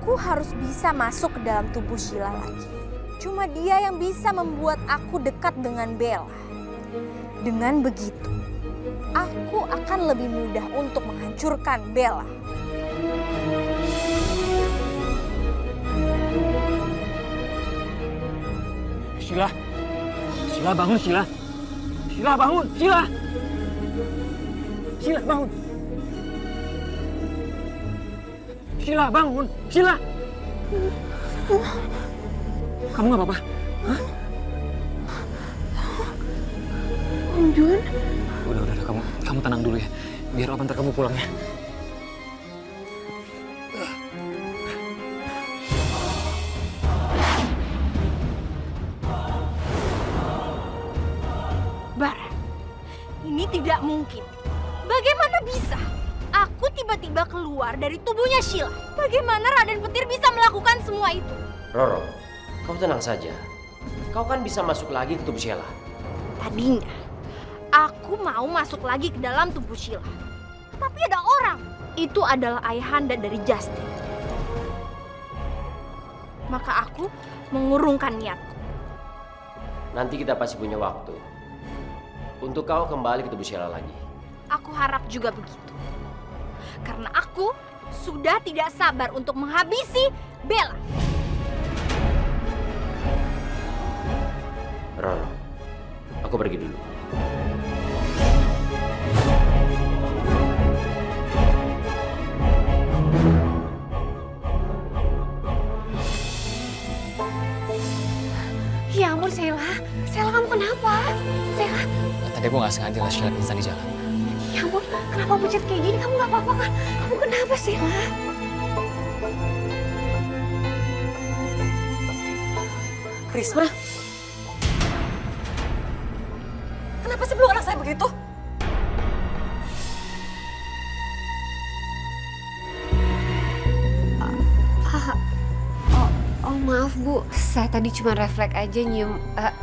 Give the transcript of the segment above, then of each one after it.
Aku harus bisa masuk ke dalam tubuh Sheila lagi. Cuma dia yang bisa membuat aku dekat dengan Bella. Dengan begitu, aku akan lebih mudah untuk menghancurkan Bella. Sheila. Sheila bangun, Sheila. Sheila bangun, Sheila. Sheila bangun. Sheila bangun, Sheila. Kamu nggak apa-apa? Hah? Om Jun? Udah, kamu tenang dulu ya. Biar Om antar kamu pulang ya. Bara, ini tidak mungkin. Bagaimana bisa? Aku tiba-tiba keluar dari tubuhnya Sheila. Bagaimana Raden Petir bisa melakukan semua itu? Roro, kau tenang saja. Kau kan bisa masuk lagi ke tubuh Sheila. Tadinya, aku mau masuk lagi ke dalam tubuh Sheila. Tapi ada orang. Itu adalah ayahanda dari Justin. Maka aku mengurungkan niatku. Nanti kita pasti punya waktu untuk kau kembali ke tubuh Sheila lagi. Aku harap juga begitu. Karena aku sudah tidak sabar untuk menghabisi Bella. Roro, aku pergi dulu. Ya ampun, Sheila. Sheila, kamu kenapa? Sheila. Tadi aku nggak sengaja lah Sheila pingsan di jalan. Ya ampun, kenapa pucat kayak gini? Kamu gak apa-apa kan? Kamu kenapa, Sheila? Risma, kenapa sih peluk anak saya begitu? Oh maaf Bu, saya tadi cuma refleks aja nyium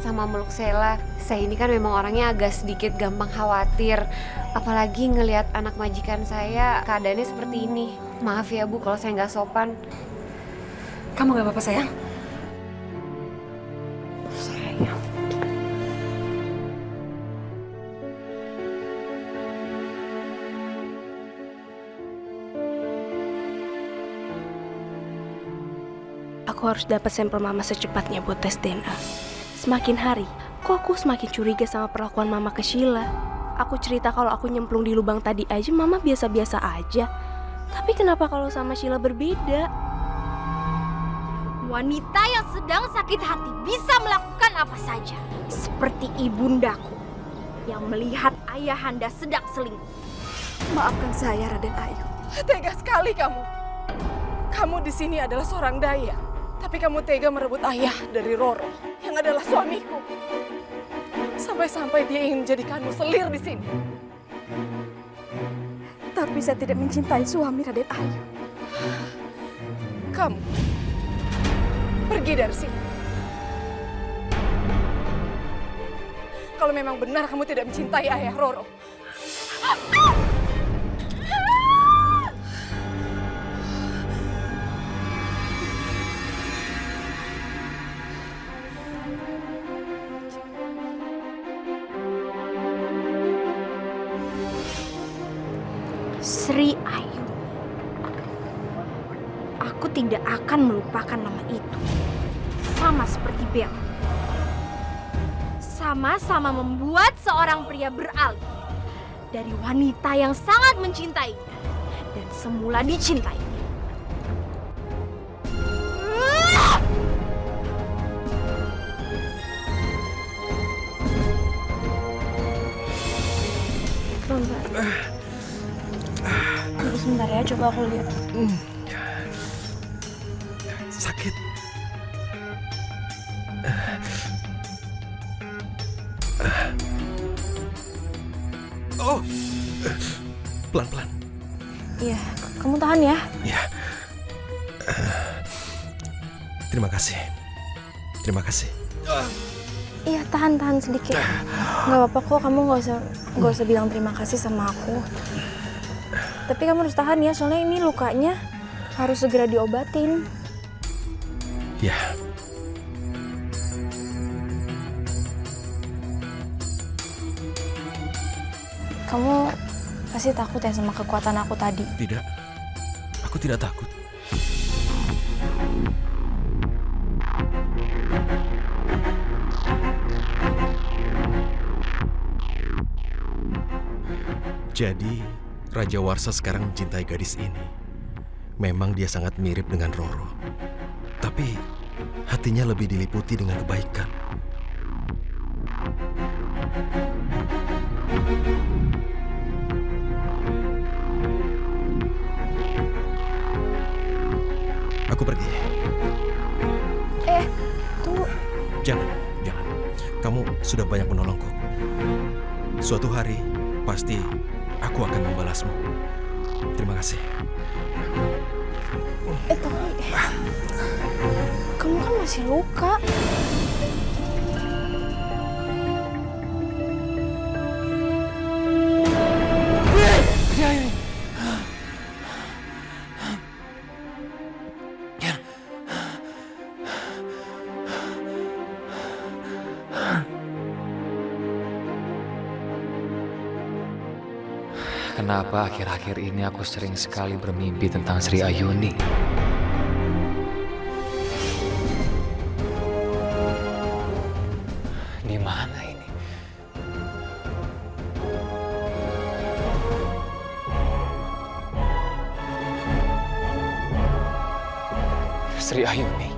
sama meluk Sheila. Saya ini kan memang orangnya agak sedikit gampang khawatir. Apalagi ngelihat anak majikan saya keadaannya seperti ini. Maaf ya Bu kalau saya nggak sopan. Kamu gak apa-apa sayang? Sayang. Aku harus dapat sampel mama secepatnya buat tes DNA. Semakin hari, kok aku semakin curiga sama perlakuan mama ke Sheila. Aku cerita kalau aku nyemplung di lubang tadi aja mama biasa-biasa aja. Tapi kenapa kalau sama Sheila berbeda? Wanita yang sedang sakit hati bisa melakukan apa saja. Seperti ibundaku yang melihat ayahanda sedang selingkuh. Maafkan saya, Raden Ayu. Tega sekali kamu. Kamu di sini adalah seorang daya, tapi kamu tega merebut ayah dari Roro yang adalah suamiku. Sampai-sampai dia ingin menjadikanmu selir di sini. Tapi saya tidak mencintai suami Raden Ayu. Kamu pergi dari sini. Kalau memang benar kamu tidak mencintai ayah Roro. Sri Ayu. Aku tidak akan melupakan nama itu. Sama seperti Bella. Sama-sama membuat seorang pria beralih dari wanita yang sangat mencintainya dan semula dicintainya. Tunggu sebentar ya, coba aku lihat. Sakit. Oh, pelan-pelan. Iya, kamu tahan ya. Ya. Terima kasih. Terima kasih. Iya, tahan sedikit. Gak apa-apa kok, kamu nggak usah bilang terima kasih sama aku. Tapi kamu harus tahan ya, soalnya ini lukanya Harus segera diobatin. Ya, Kamu pasti takut ya sama kekuatan aku tadi. tidak. Aku tidak takut. Jadi, Raja Warsa sekarang mencintai gadis ini. Memang dia sangat mirip dengan Roro. Tapi, hatinya lebih diliputi dengan kebaikan. Aku pergi. Tunggu. Jangan, jangan. Kamu sudah banyak menolongku. Suatu hari, pasti aku akan membalasmu. Terima kasih. Tapi kamu kan masih luka. Kenapa akhir-akhir ini aku sering sekali bermimpi tentang Sri Ayuni? Di mana ini? Sri Ayuni.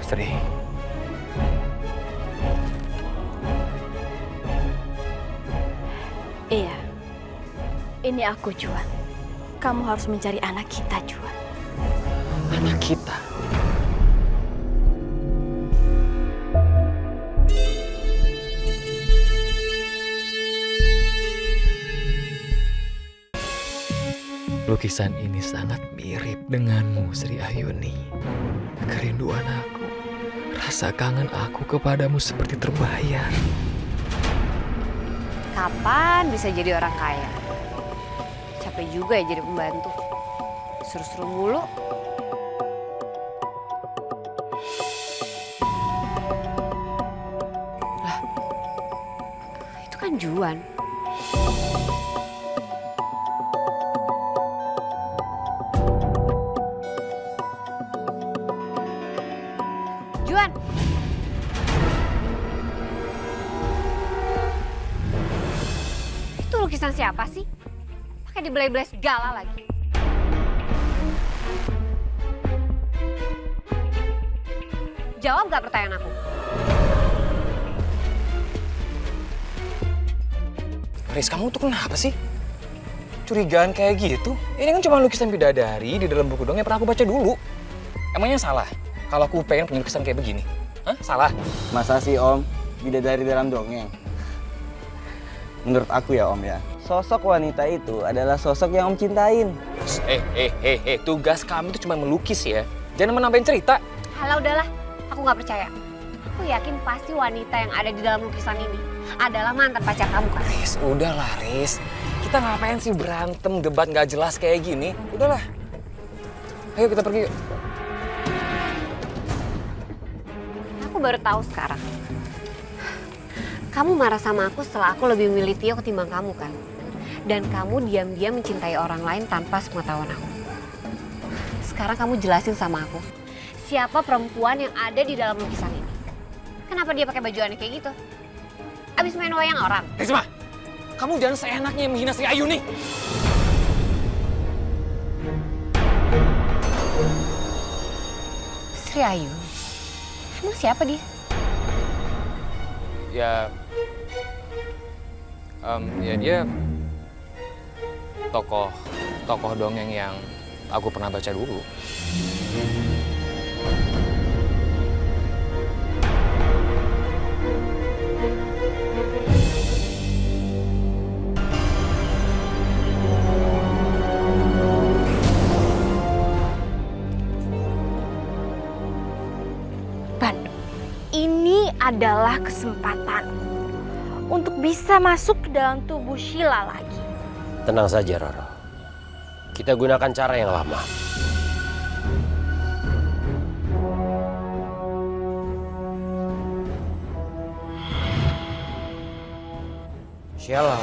Sri. Iya, ini aku Juan. Kamu harus mencari anak kita Juan. Anak kita. Lukisan ini sangat mirip denganmu, Sri Ayuni. Kerinduan aku, rasa kangen aku kepadamu seperti terbayar. Kapan bisa jadi orang kaya? Capek juga ya jadi pembantu. Suruh-suruh mulu. Lah, itu kan Juan. Juan. Itu lukisan siapa sih? Pakai dibelai-belai segala lagi. Jawab gak pertanyaan aku? Riz, kamu tuh kenapa sih? Curigaan kayak gitu? Ini kan cuma lukisan bidadari di dalam buku dong yang pernah aku baca dulu. Emangnya salah kalau aku pengen punya lukisan kayak begini? Hah? Salah? Masa sih Om, bidadari dalam dongeng? Menurut aku ya Om ya, sosok wanita itu adalah sosok yang Om cintain. Tugas kamu itu cuma melukis ya. Jangan menambahin cerita. Halah udahlah, aku gak percaya. Aku yakin pasti wanita yang ada di dalam lukisan ini adalah mantan pacar kamu kan? Riz, udahlah Riz. Kita ngapain sih berantem, debat nggak jelas kayak gini? Udahlah. Ayo kita pergi yuk. Aku baru tahu sekarang. Kamu marah sama aku setelah aku lebih memilih Tio ketimbang kamu kan? Dan kamu diam-diam mencintai orang lain tanpa sepengetahuan aku. Sekarang kamu jelasin sama aku, siapa perempuan yang ada di dalam lukisan ini? Kenapa dia pakai baju aneh kayak gitu? Abis main wayang orang? Risma, kamu jangan seenaknya menghina Sri Ayuni. Sri Ayu? Emang siapa dia? Ya dia tokoh dongeng yang aku pernah baca dulu. adalah kesempatanku untuk bisa masuk ke dalam tubuh Sheila lagi. Tenang saja, Roro. Kita gunakan cara yang lama. Sheila.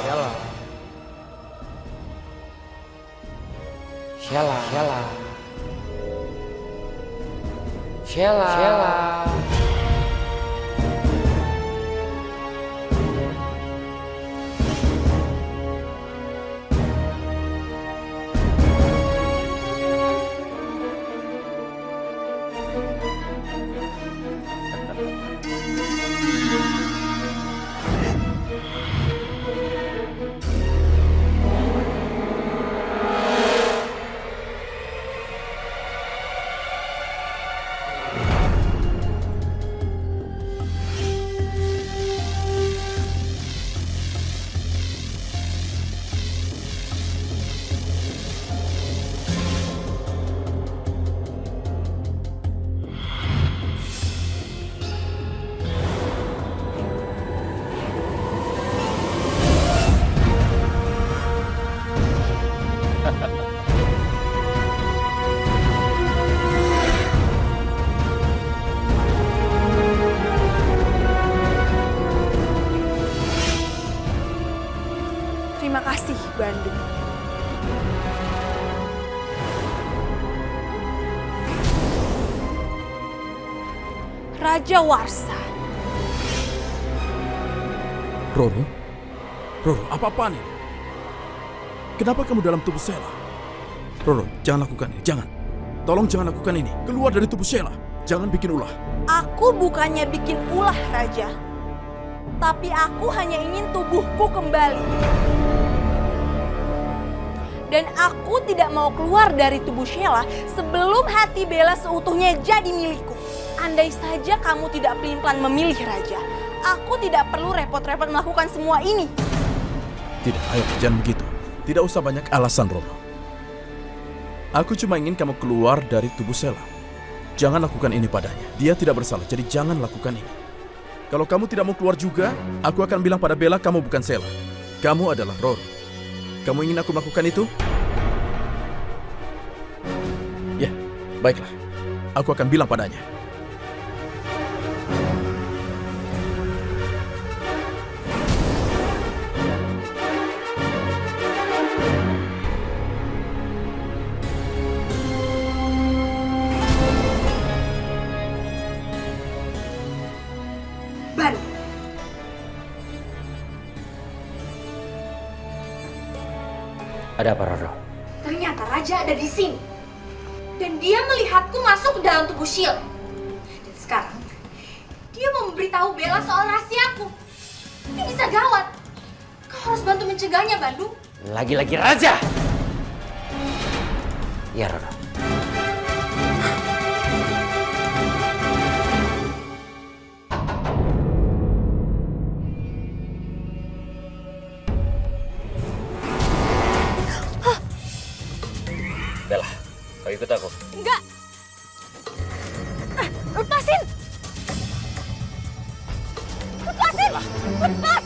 Terima kasih, Bandung. Raja Warsa. Roro? Roro, apa-apaan ini? Kenapa kamu dalam tubuh Sheila? Roro, jangan lakukan ini, jangan. Tolong jangan lakukan ini. Keluar dari tubuh Sheila. Jangan bikin ulah. Aku bukannya bikin ulah, Raja. Tapi aku hanya ingin tubuhku kembali. Dan aku tidak mau keluar dari tubuh Sheila sebelum hati Bella seutuhnya jadi milikku. Andai saja kamu tidak pelin-pelan memilih, Raja, aku tidak perlu repot-repot melakukan semua ini. Tidak, ayo jangan begitu. Tidak usah banyak alasan, Roro. Aku cuma ingin kamu keluar dari tubuh Sheila. Jangan lakukan ini padanya. Dia tidak bersalah, jadi jangan lakukan ini. Kalau kamu tidak mau keluar juga, aku akan bilang pada Bella kamu bukan Sheila. Kamu adalah Roro. Kamu ingin aku melakukan itu? Ya, baiklah. Aku akan bilang padanya. Ada apa, Roro? Ternyata Raja ada di sini. Dan dia melihatku masuk ke dalam tubuh Sheila. Dan sekarang, dia mau memberitahu Bella soal rahasiaku. Ini bisa gawat. Kau harus bantu mencegahnya, Bandung. Lagi-lagi Raja! Ya, Roro. Bella, kau ikut aku. Enggak. Lepasin. Lepasin. Lepas.